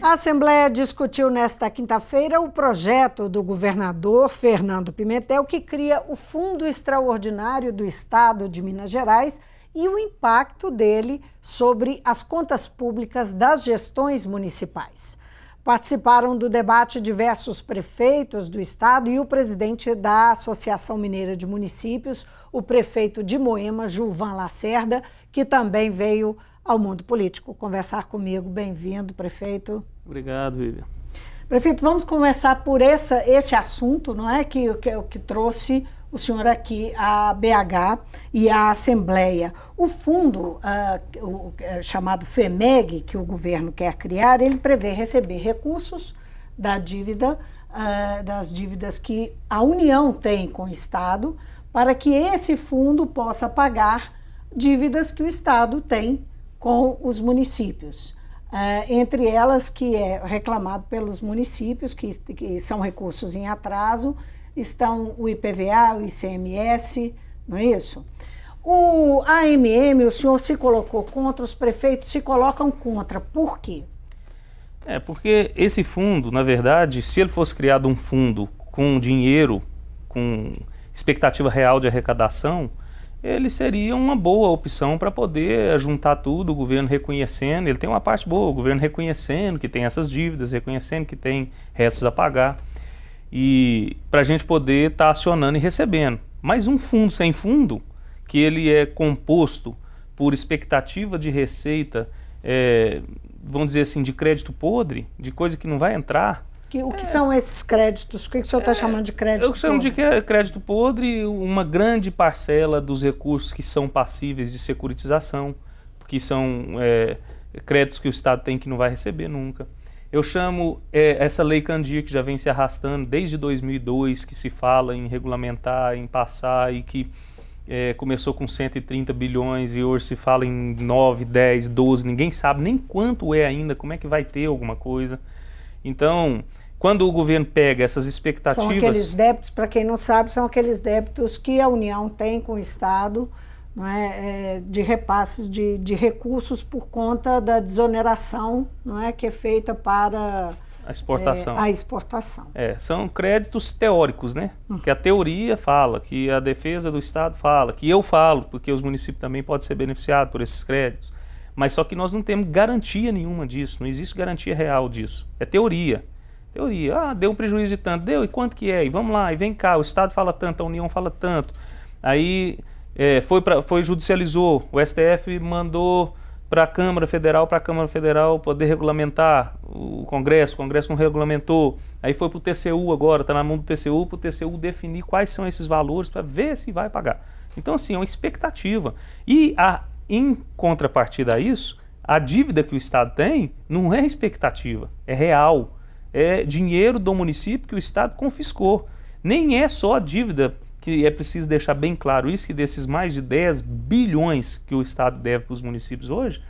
A Assembleia discutiu nesta quinta-feira o projeto do governador Fernando Pimentel, que cria o Fundo Extraordinário do Estado de Minas Gerais e o impacto dele sobre as contas públicas das gestões municipais. Participaram do debate diversos prefeitos do estado e o presidente da Associação Mineira de Municípios, o prefeito de Moema, Gilvan Lacerda, que também veio ao mundo político conversar comigo. Bem-vindo, prefeito. Obrigado, Vivian. Prefeito, vamos começar por esse assunto, não é, que trouxe o senhor aqui à BH e à Assembleia. O fundo chamado FEMEG, que o governo quer criar, ele prevê receber recursos da dívida, das dívidas que a União tem com o Estado, para que esse fundo possa pagar dívidas que o Estado tem com os municípios. Entre elas, que é reclamado pelos municípios, que são recursos em atraso, estão o IPVA, o ICMS, não é isso? O AMM, o senhor se colocou contra, os prefeitos se colocam contra. Por quê? Porque esse fundo, na verdade, se ele fosse criado um fundo com dinheiro, com expectativa real de arrecadação, ele seria uma boa opção para poder juntar tudo, o governo reconhecendo, ele tem uma parte boa, o governo reconhecendo que tem essas dívidas, reconhecendo que tem restos a pagar, e para a gente poder estar acionando e recebendo. Mas um fundo sem fundo, que ele é composto por expectativa de receita, vamos dizer assim, de crédito podre, de coisa que não vai entrar. O que são esses créditos? O que o senhor está chamando de crédito podre? Eu chamo de crédito podre uma grande parcela dos recursos que são passíveis de securitização, porque são créditos que o Estado tem que não vai receber nunca. Eu chamo essa lei Candir, que já vem se arrastando desde 2002, que se fala em regulamentar, em passar, e que começou com 130 bilhões e hoje se fala em 9, 10, 12, ninguém sabe nem quanto é ainda, como é que vai ter alguma coisa. Então, quando o governo pega essas expectativas... São aqueles débitos, para quem não sabe, são aqueles débitos que a União tem com o Estado, não é, de repasses de recursos por conta da desoneração, não é, que é feita para a exportação. A exportação. São créditos teóricos, né? Que a teoria fala, que a defesa do Estado fala, que eu falo, porque os municípios também podem ser beneficiados por esses créditos. Mas só que nós não temos garantia nenhuma disso, não existe garantia real disso. É teoria. Teoria, deu um prejuízo de tanto, deu, e quanto que é? E vamos lá, e vem cá, o Estado fala tanto, a União fala tanto. Aí judicializou, o STF mandou para a Câmara Federal poder regulamentar o Congresso não regulamentou. Aí foi para o TCU agora, está na mão do TCU, para o TCU definir quais são esses valores para ver se vai pagar. Então assim, é uma expectativa. E em contrapartida a isso, a dívida que o Estado tem não é expectativa, é real. É dinheiro do município que o Estado confiscou. Nem é só a dívida, que é preciso deixar bem claro isso, que desses mais de 10 bilhões que o Estado deve para os municípios hoje,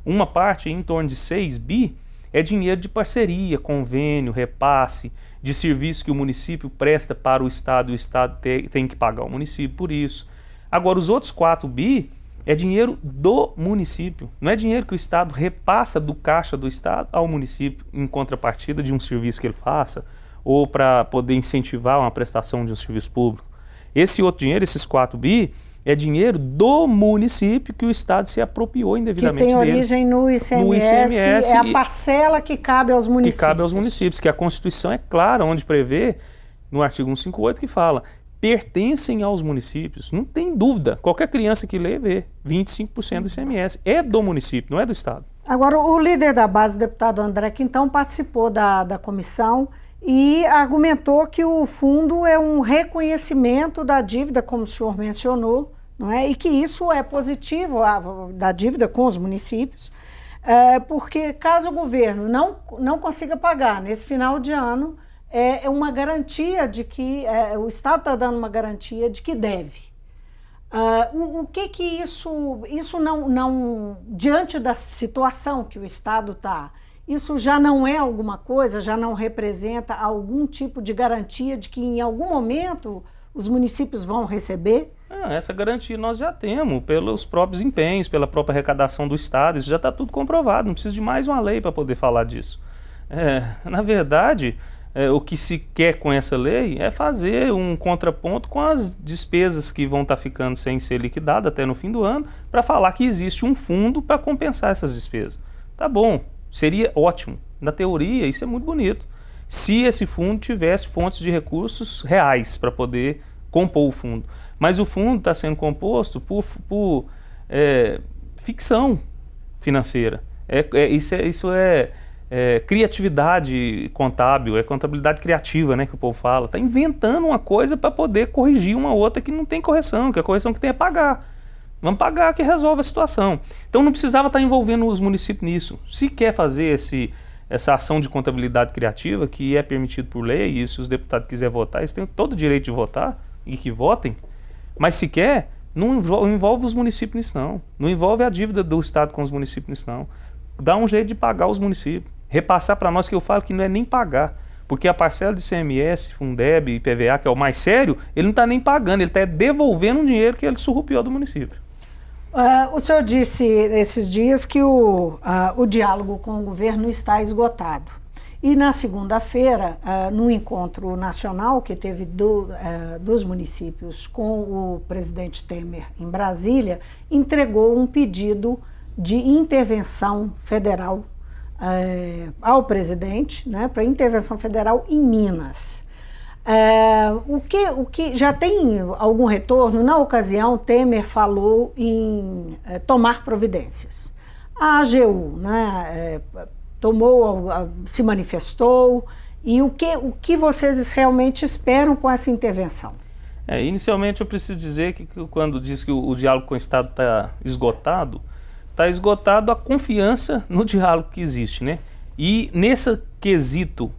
uma parte, em torno de 6 bi, é dinheiro de parceria, convênio, repasse, de serviço que o município presta para o Estado e o Estado tem que pagar o município por isso. Agora, os outros 4 bi é dinheiro do município, não é dinheiro que o Estado repassa do caixa do Estado ao município em contrapartida de um serviço que ele faça ou para poder incentivar uma prestação de um serviço público. Esse outro dinheiro, esses 4 bi, é dinheiro do município que o Estado se apropriou indevidamente dele. Que tem origem no ICMS, é a parcela que cabe aos municípios. Que cabe aos municípios, que a Constituição é clara, onde prevê, no artigo 158, que fala... pertencem aos municípios, não tem dúvida. Qualquer criança que lê, vê, 25% do ICMS é do município, não é do Estado. Agora, o líder da base, o deputado André Quintão, participou da comissão e argumentou que o fundo é um reconhecimento da dívida, como o senhor mencionou, não é? E que isso é positivo, da dívida com os municípios, porque caso o governo não consiga pagar nesse final de ano, é uma garantia de que o Estado está dando uma garantia de que deve. O que isso não, diante da situação que o Estado está, isso já não é alguma coisa, já não representa algum tipo de garantia de que em algum momento os municípios vão receber? Essa garantia nós já temos pelos próprios empenhos, pela própria arrecadação do Estado, isso já está tudo comprovado, não precisa de mais uma lei para poder falar disso. Na verdade, o que se quer com essa lei é fazer um contraponto com as despesas que vão estar ficando sem ser liquidadas até no fim do ano, para falar que existe um fundo para compensar essas despesas. Tá bom, seria ótimo. Na teoria, isso é muito bonito. Se esse fundo tivesse fontes de recursos reais para poder compor o fundo. Mas o fundo está sendo composto por ficção financeira. Isso é criatividade contábil, é contabilidade criativa, né, que o povo fala. Está inventando uma coisa para poder corrigir uma outra que não tem correção, que a correção que tem é pagar. Vamos pagar que resolve a situação. Então não precisava estar envolvendo os municípios nisso. Se quer fazer essa ação de contabilidade criativa, que é permitido por lei, e se os deputados quiserem votar, eles têm todo o direito de votar e que votem, mas se quer, não envolve os municípios nisso não. Não envolve a dívida do Estado com os municípios nisso não. Dá um jeito de pagar os municípios. Repassar para nós, que eu falo que não é nem pagar. Porque a parcela de ICMS, Fundeb e IPVA, que é o mais sério, ele não está nem pagando, ele está devolvendo um dinheiro que ele surrupiou do município. O senhor disse esses dias que o diálogo com o governo está esgotado. E na segunda-feira, no encontro nacional que teve dos municípios com o presidente Temer em Brasília, entregou um pedido de intervenção federal ao presidente, né, para intervenção federal em Minas. O que já tem algum retorno? Na ocasião, Temer falou em tomar providências. A AGU, né, se manifestou, e o que vocês realmente esperam com essa intervenção? Inicialmente eu preciso dizer que quando diz que o diálogo com o Estado está esgotado a confiança no diálogo que existe, né? E nesse quesito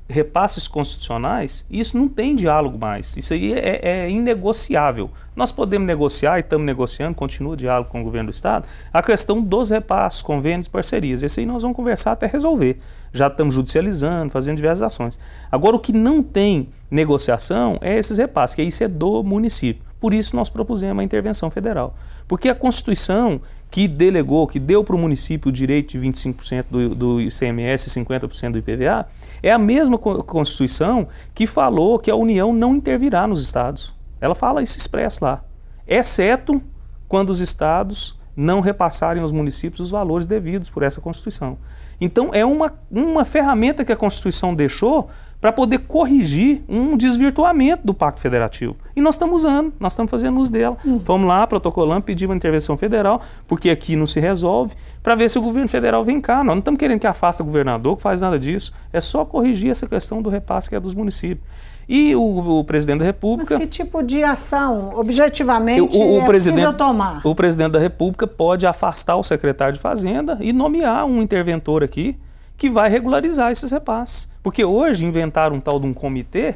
repasses constitucionais, isso não tem diálogo mais, isso aí é inegociável. Nós podemos negociar e estamos negociando, continua o diálogo com o governo do Estado, a questão dos repasses, convênios, parcerias. Esse aí nós vamos conversar até resolver. Já estamos judicializando, fazendo diversas ações. Agora, o que não tem negociação é esses repasses, que isso é do município. Por isso nós propusemos a intervenção federal. Porque a Constituição que delegou, que deu para o município o direito de 25% do ICMS e 50% do IPVA, é a mesma Constituição que falou que a União não intervirá nos estados. Ela fala isso expresso lá. Exceto quando os estados não repassarem aos municípios os valores devidos por essa Constituição. Então é uma ferramenta que a Constituição deixou para poder corrigir um desvirtuamento do Pacto Federativo. E nós estamos usando, nós estamos fazendo uso dela. Vamos lá, protocolando, pedimos uma intervenção federal, porque aqui não se resolve, para ver se o governo federal vem cá. Nós não estamos querendo que afasta o governador, que faz nada disso. É só corrigir essa questão do repasse que é dos municípios. E o presidente da República... Mas que tipo de ação, objetivamente, possível tomar? O presidente da República pode afastar o secretário de Fazenda e nomear um interventor aqui que vai regularizar esses repasses. Porque hoje inventaram um tal de um comitê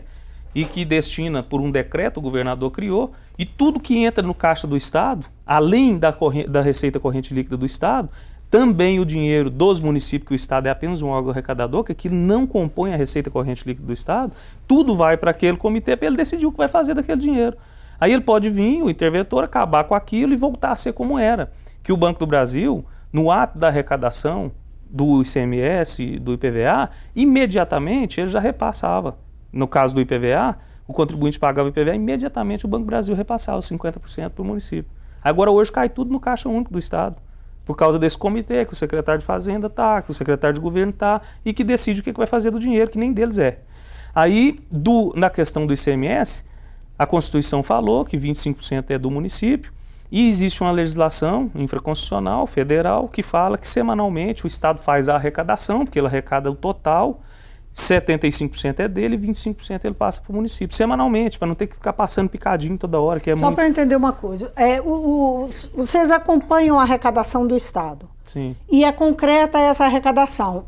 e que destina, por um decreto, o governador criou, e tudo que entra no caixa do Estado, além da receita corrente líquida do Estado, também o dinheiro dos municípios, que o Estado é apenas um órgão arrecadador, que aquilo não compõe a receita corrente líquida do Estado, tudo vai para aquele comitê para ele decidir o que vai fazer daquele dinheiro. Aí ele pode vir, o interventor, acabar com aquilo e voltar a ser como era. Que o Banco do Brasil, no ato da arrecadação do ICMS, do IPVA, imediatamente ele já repassava. No caso do IPVA, o contribuinte pagava o IPVA, imediatamente o Banco do Brasil repassava 50% para o município. Agora hoje cai tudo no Caixa Único do Estado, por causa desse comitê que o secretário de Fazenda está, que o secretário de Governo está, e que decide o que vai fazer do dinheiro, que nem deles é. Aí, na questão do ICMS, a Constituição falou que 25% é do município, e existe uma legislação infraconstitucional, federal, que fala que semanalmente o Estado faz a arrecadação, porque ele arrecada o total, 75% é dele e 25% ele passa para o município, semanalmente, para não ter que ficar passando picadinho toda hora. Que é Só para entender uma coisa, vocês acompanham a arrecadação do Estado? Sim. E é concreta essa arrecadação?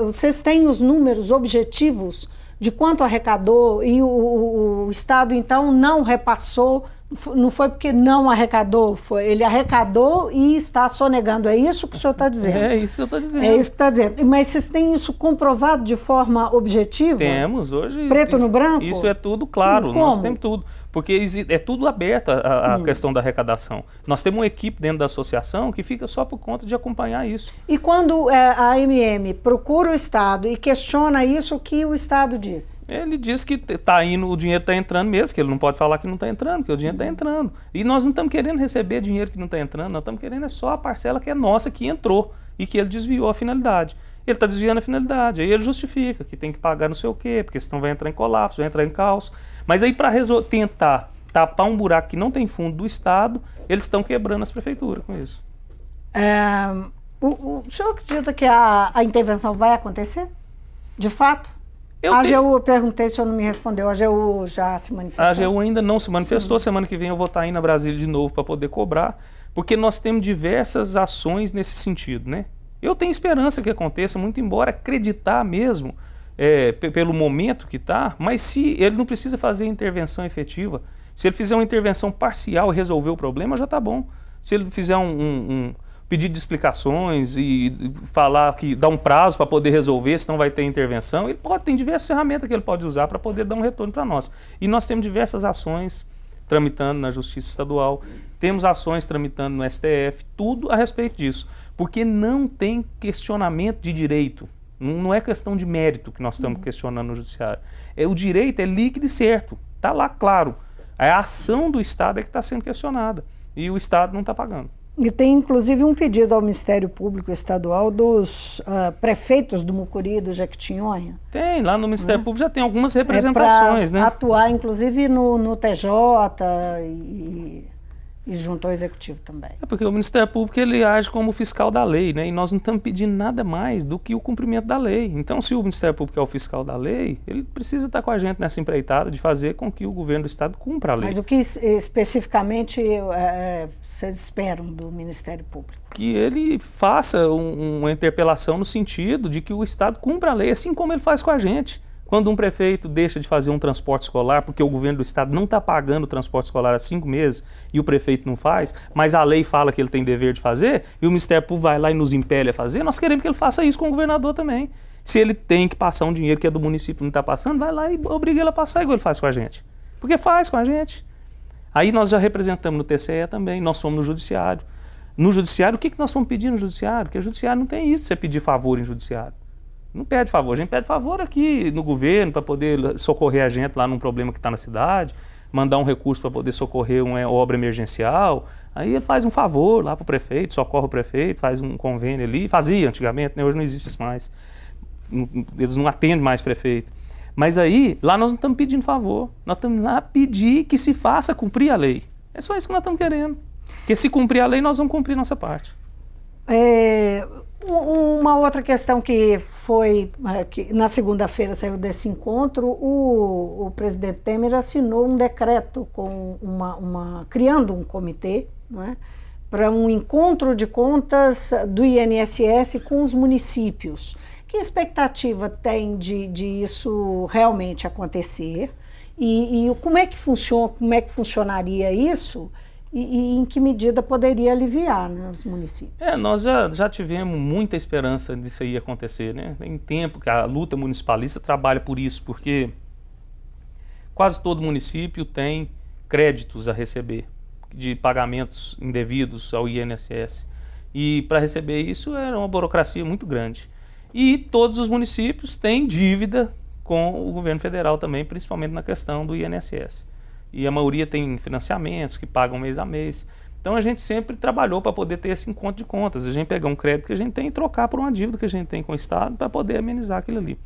Vocês têm os números objetivos de quanto arrecadou e o Estado, então, não repassou? Não foi porque não arrecadou, ele arrecadou e está sonegando. É isso que o senhor está dizendo? É isso que eu estou dizendo. É isso que está dizendo. Mas vocês têm isso comprovado de forma objetiva? Temos, hoje. Preto no branco? Isso é tudo claro, como? Nós temos tudo. porque é tudo aberto a questão da arrecadação. Nós temos uma equipe dentro da associação que fica só por conta de acompanhar isso. E quando a AMM procura o Estado e questiona isso, o que o Estado diz? Ele diz que o dinheiro está entrando mesmo, que ele não pode falar que não está entrando, que o dinheiro está entrando. E nós não estamos querendo receber dinheiro que não está entrando, nós estamos querendo só a parcela que é nossa, que entrou e que ele desviou a finalidade. Ele está desviando a finalidade, aí ele justifica que tem que pagar não sei o quê, porque senão vai entrar em colapso, vai entrar em caos. Mas aí para tentar tapar um buraco que não tem fundo do Estado, eles estão quebrando as prefeituras com isso. O senhor acredita que a intervenção vai acontecer? De fato? Eu perguntei, o senhor não me respondeu, a AGU já se manifestou? A AGU ainda não se manifestou, semana que vem eu vou estar aí na Brasília de novo para poder cobrar, porque nós temos diversas ações nesse sentido, né? Eu tenho esperança que aconteça, muito embora acreditar mesmo, pelo momento que está, mas se ele não precisa fazer intervenção efetiva, se ele fizer uma intervenção parcial e resolver o problema, já está bom. Se ele fizer um pedido de explicações e falar que dá um prazo para poder resolver, senão vai ter intervenção, ele tem diversas ferramentas que ele pode usar para poder dar um retorno para nós. E nós temos diversas ações tramitando na Justiça Estadual, temos ações tramitando no STF, tudo a respeito disso. Porque não tem questionamento de direito, não é questão de mérito que nós estamos questionando no judiciário. O direito é líquido e certo, está lá claro. A ação do Estado é que está sendo questionada e o Estado não está pagando. E tem inclusive um pedido ao Ministério Público Estadual dos prefeitos do Mucuri e do Jequitinhonha. Tem, lá no Ministério Público já tem algumas representações, né? Atuar inclusive no TJ e junto ao Executivo também. Porque o Ministério Público ele age como fiscal da lei, né? E nós não estamos pedindo nada mais do que o cumprimento da lei. Então, se o Ministério Público é o fiscal da lei, ele precisa estar com a gente nessa empreitada de fazer com que o governo do Estado cumpra a lei. Mas o que especificamente vocês esperam do Ministério Público? Que ele faça uma interpelação no sentido de que o Estado cumpra a lei, assim como ele faz com a gente. Quando um prefeito deixa de fazer um transporte escolar porque o governo do Estado não está pagando o transporte escolar há 5 meses e o prefeito não faz, mas a lei fala que ele tem dever de fazer e o Ministério Público vai lá e nos impele a fazer, nós queremos que ele faça isso com o governador também. Se ele tem que passar um dinheiro que é do município e não está passando, vai lá e obriga ele a passar igual ele faz com a gente. Porque faz com a gente. Aí nós já representamos no TCE também, nós somos no Judiciário. No Judiciário, o que nós estamos pedindo no Judiciário? Porque o Judiciário não tem isso, você pedir favor em Judiciário. Não pede favor, a gente pede favor aqui no governo para poder socorrer a gente lá num problema que está na cidade, mandar um recurso para poder socorrer uma obra emergencial. Aí ele faz um favor lá para o prefeito, socorre o prefeito, faz um convênio ali, fazia antigamente, né? Hoje não existe isso mais. Eles não atendem mais prefeito. Mas aí, lá nós não estamos pedindo favor, nós estamos lá pedir que se faça cumprir a lei. É só isso que nós estamos querendo. Porque se cumprir a lei, nós vamos cumprir nossa parte. Uma outra questão que foi, que na segunda-feira saiu desse encontro, o presidente Temer assinou um decreto com criando um comitê, né, para um encontro de contas do INSS com os municípios. Que expectativa tem de isso realmente acontecer? E como é que funciona, como é que funcionaria isso? E em que medida poderia aliviar, né, os municípios? Nós já tivemos muita esperança disso aí acontecer, né? Tem tempo que a luta municipalista trabalha por isso, porque quase todo município tem créditos a receber de pagamentos indevidos ao INSS. E para receber isso era uma burocracia muito grande. E todos os municípios têm dívida com o governo federal também, principalmente na questão do INSS. E a maioria tem financiamentos que pagam mês a mês. Então a gente sempre trabalhou para poder ter esse encontro de contas. A gente pegar um crédito que a gente tem e trocar por uma dívida que a gente tem com o Estado para poder amenizar aquilo ali.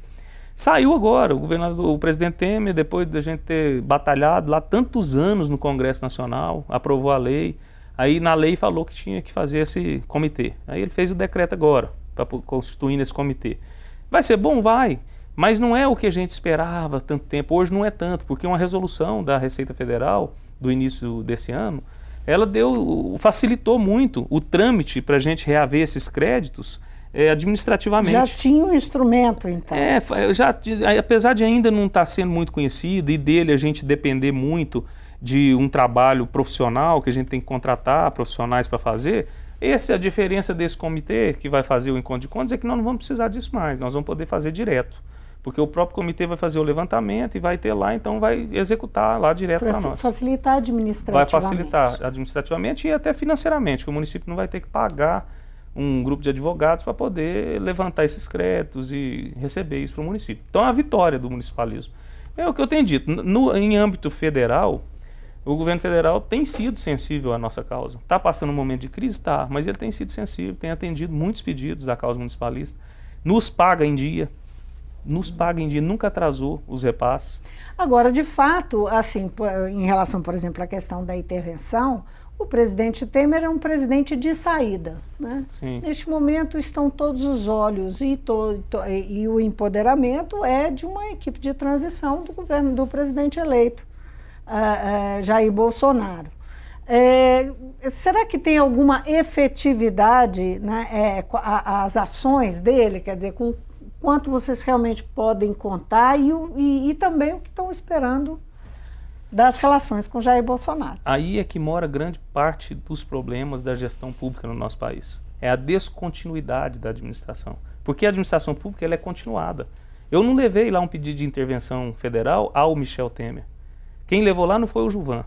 Saiu agora, o presidente Temer, depois da gente ter batalhado lá tantos anos no Congresso Nacional, aprovou a lei. Aí na lei falou que tinha que fazer esse comitê. Aí ele fez o decreto agora, para constituir esse comitê. Vai ser bom? Vai. Mas não é o que a gente esperava tanto tempo. Hoje não é tanto, porque uma resolução da Receita Federal do início desse ano, ela facilitou muito o trâmite para a gente reaver esses créditos administrativamente. Já tinha um instrumento, então. Apesar de ainda não estar sendo muito conhecido e dele a gente depender muito de um trabalho profissional, que a gente tem que contratar profissionais para fazer, a diferença desse comitê que vai fazer o encontro de contas é que nós não vamos precisar disso mais, nós vamos poder fazer direto. porque o próprio comitê vai fazer o levantamento e vai ter lá, então vai executar lá direto para nós. Facilitar administrativamente. Vai facilitar administrativamente e até financeiramente, que o município não vai ter que pagar um grupo de advogados para poder levantar esses créditos e receber isso para o município. Então é a vitória do municipalismo. É o que eu tenho dito, em âmbito federal, o governo federal tem sido sensível à nossa causa. Está passando um momento de crise? Está, mas ele tem sido sensível, tem atendido muitos pedidos da causa municipalista, nos paga em dia, nunca atrasou os repasses. Agora, de fato, assim, em relação, por exemplo, à questão da intervenção, o presidente Temer é um presidente de saída, né? Sim. Neste momento estão todos os olhos e o empoderamento é de uma equipe de transição do governo do presidente eleito, Jair Bolsonaro. Será que tem alguma efetividade, né, as ações dele, quer dizer, com quanto vocês realmente podem contar e também o que estão esperando das relações com Jair Bolsonaro? Aí é que mora grande parte dos problemas da gestão pública no nosso país. É a descontinuidade da administração. Porque a administração pública ela é continuada. Eu não levei lá um pedido de intervenção federal ao Michel Temer. Quem levou lá não foi o Gilvan.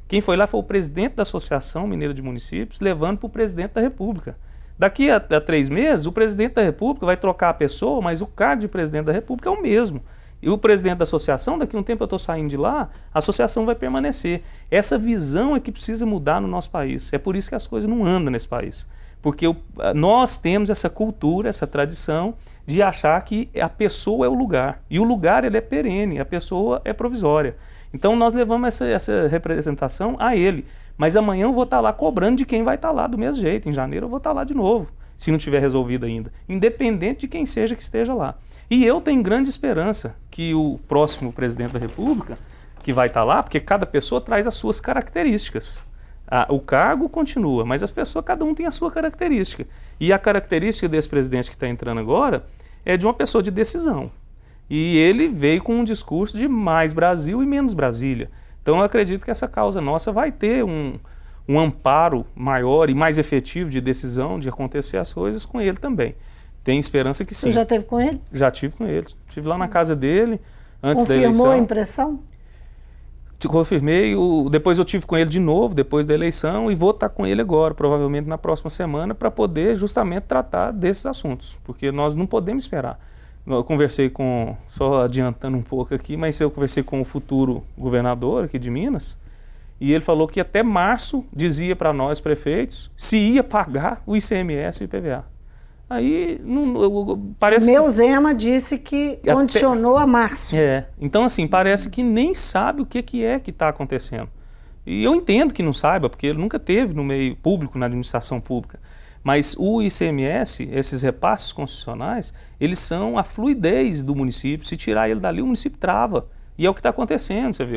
Quem foi lá foi o presidente da Associação Mineira de Municípios, levando para o presidente da República. Daqui a 3 meses, o presidente da República vai trocar a pessoa, mas o cargo de presidente da República é o mesmo. E o presidente da associação, daqui a um tempo eu estou saindo de lá, a associação vai permanecer. Essa visão é que precisa mudar no nosso país. É por isso que as coisas não andam nesse país. Porque nós temos essa cultura, essa tradição de achar que a pessoa é o lugar. E o lugar ele é perene, a pessoa é provisória. Então nós levamos essa representação a ele. Mas amanhã eu vou estar lá cobrando de quem vai estar lá do mesmo jeito. Em janeiro eu vou estar lá de novo, se não tiver resolvido ainda. Independente de quem seja que esteja lá. E eu tenho grande esperança que o próximo presidente da República, que vai estar lá, porque cada pessoa traz as suas características. O cargo continua, mas as pessoas, cada um tem a sua característica. E a característica desse presidente que está entrando agora é de uma pessoa de decisão. E ele veio com um discurso de mais Brasil e menos Brasília. Então eu acredito que essa causa nossa vai ter um amparo maior e mais efetivo de decisão, de acontecer as coisas com ele também. Tem esperança que sim. Você já esteve com ele? Já tive com ele. Estive lá na casa dele, antes da eleição. Confirmou a impressão? Confirmei, depois eu tive com ele de novo, depois da eleição, e vou estar com ele agora, provavelmente na próxima semana, para poder justamente tratar desses assuntos, porque nós não podemos esperar. Eu conversei só adiantando um pouco aqui, mas eu conversei com o futuro governador aqui de Minas, e ele falou que até março dizia para nós, prefeitos, se ia pagar o ICMS e o IPVA. Aí, parece Meu Zema disse que condicionou a março. Então assim, parece que nem sabe o que é que está acontecendo. E eu entendo que não saiba, porque ele nunca teve no meio público, na administração pública. Mas o ICMS, esses repasses constitucionais, eles são a fluidez do município. Se tirar ele dali, o município trava. E é o que está acontecendo, você vê.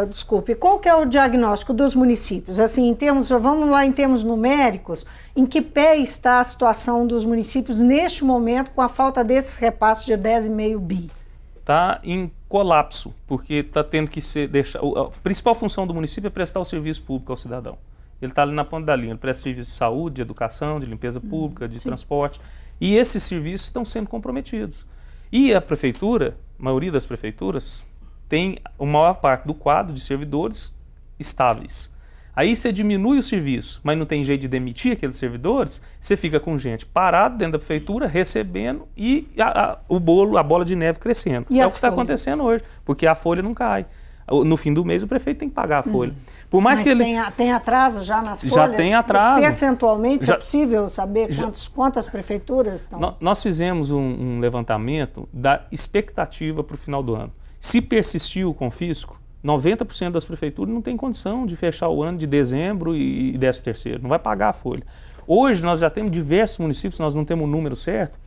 Desculpe, qual que é o diagnóstico dos municípios? Assim, vamos lá em termos numéricos, em que pé está a situação dos municípios neste momento com a falta desses repasses de 10,5 bi? Está em colapso, porque está tendo que a principal função do município é prestar o serviço público ao cidadão. Ele está ali na ponta da linha, ele presta serviço de saúde, de educação, de limpeza pública, de transporte, e esses serviços estão sendo comprometidos. E a prefeitura, a maioria das prefeituras, tem a maior parte do quadro de servidores estáveis. Aí você diminui o serviço, mas não tem jeito de demitir aqueles servidores, você fica com gente parada dentro da prefeitura, recebendo e a bola de neve crescendo. E é o que está acontecendo hoje, porque a folha não cai. No fim do mês o prefeito tem que pagar a folha. Por mais mas que ele tem atraso já nas folhas? Já tem atraso. Percentualmente é possível saber quantas prefeituras estão? Nós fizemos um levantamento da expectativa para o final do ano. Se persistir o confisco, 90% das prefeituras não tem condição de fechar o ano de dezembro e 13º, não vai pagar a folha. Hoje nós já temos diversos municípios, nós não temos o número certo,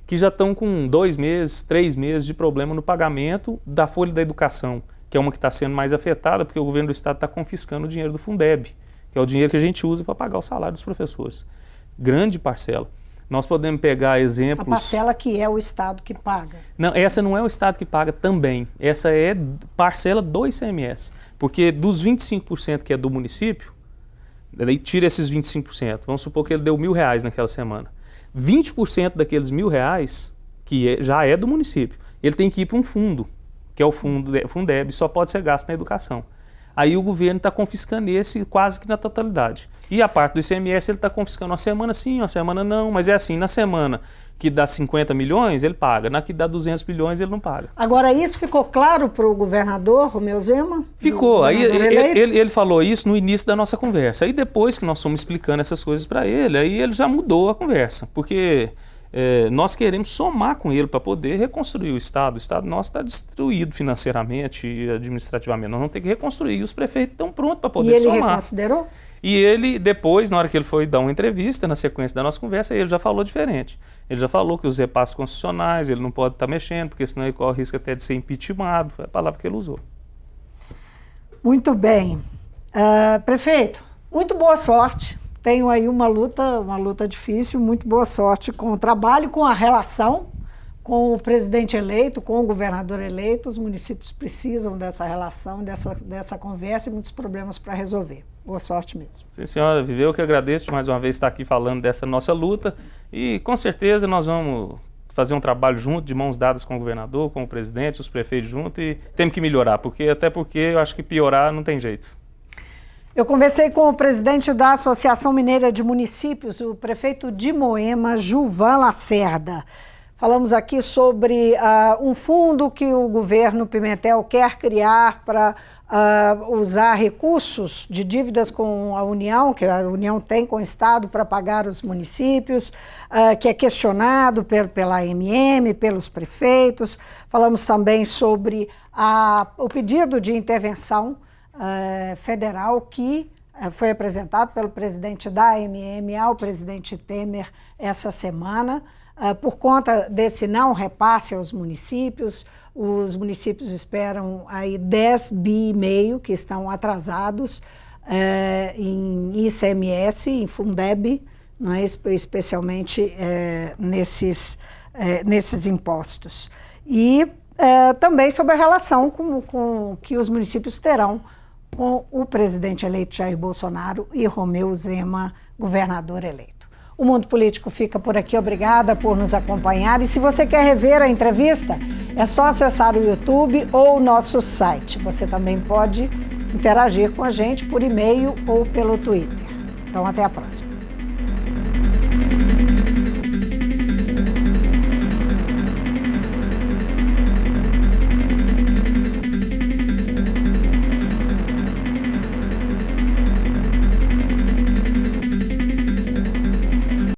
que já estão com 2 meses, 3 meses de problema no pagamento da folha da educação, que é uma que está sendo mais afetada, porque o governo do estado está confiscando o dinheiro do Fundeb, que é o dinheiro que a gente usa para pagar o salário dos professores. Grande parcela. Nós podemos pegar exemplos... A parcela que é o Estado que paga. Não, essa não é o Estado que paga também. Essa é parcela do ICMS. Porque dos 25% que é do município, daí tira esses 25%. Vamos supor que ele deu R$1.000 naquela semana. 20% daqueles R$1.000 que já é do município, ele tem que ir para um fundo, que é o Fundeb, só pode ser gasto na educação. Aí o governo está confiscando esse quase que na totalidade. E a parte do ICMS ele está confiscando uma semana sim, uma semana não, mas é assim, na semana que dá 50 milhões ele paga, na que dá 200 milhões ele não paga. Agora isso ficou claro para o governador Romeu Zema? Ficou, aí ele falou isso no início da nossa conversa, aí depois que nós fomos explicando essas coisas para ele, aí ele já mudou a conversa, porque nós queremos somar com ele para poder reconstruir o Estado nosso está destruído financeiramente e administrativamente, nós vamos ter que reconstruir, e os prefeitos estão prontos para poder somar. E ele reconsiderou? E ele, depois, na hora que ele foi dar uma entrevista, na sequência da nossa conversa, ele já falou diferente. Ele já falou que os repasses constitucionais, ele não pode estar mexendo, porque senão ele corre o risco até de ser impeachmentado, foi a palavra que ele usou. Muito bem. Prefeito, muito boa sorte. Tenho aí uma luta difícil, muito boa sorte com o trabalho, com a relação com o presidente eleito, com o governador eleito. Os municípios precisam dessa relação, dessa conversa e muitos problemas para resolver. Boa sorte mesmo. Sim, senhora, Vivi, eu que agradeço mais uma vez estar aqui falando dessa nossa luta e com certeza nós vamos fazer um trabalho junto, de mãos dadas com o governador, com o presidente, os prefeitos juntos, e temos que melhorar, até porque eu acho que piorar não tem jeito. Eu conversei com o presidente da Associação Mineira de Municípios, o prefeito de Moema, Gilvan Lacerda. Falamos aqui sobre um fundo que o governo Pimentel quer criar para usar recursos de dívidas com a União, que a União tem com o Estado para pagar os municípios, que é questionado pela AMM, pelos prefeitos. Falamos também sobre o pedido de intervenção federal que foi apresentado pelo presidente da AMM ao presidente Temer essa semana. Por conta desse não repasse aos municípios, os municípios esperam aí 10,5 bi que estão atrasados em ICMS, em Fundeb, não é? Especialmente nesses impostos. E também sobre a relação com que os municípios terão com o presidente eleito Jair Bolsonaro e Romeu Zema, governador eleito. O Mundo Político fica por aqui. Obrigada por nos acompanhar. E se você quer rever a entrevista, é só acessar o YouTube ou o nosso site. Você também pode interagir com a gente por e-mail ou pelo Twitter. Então, até a próxima.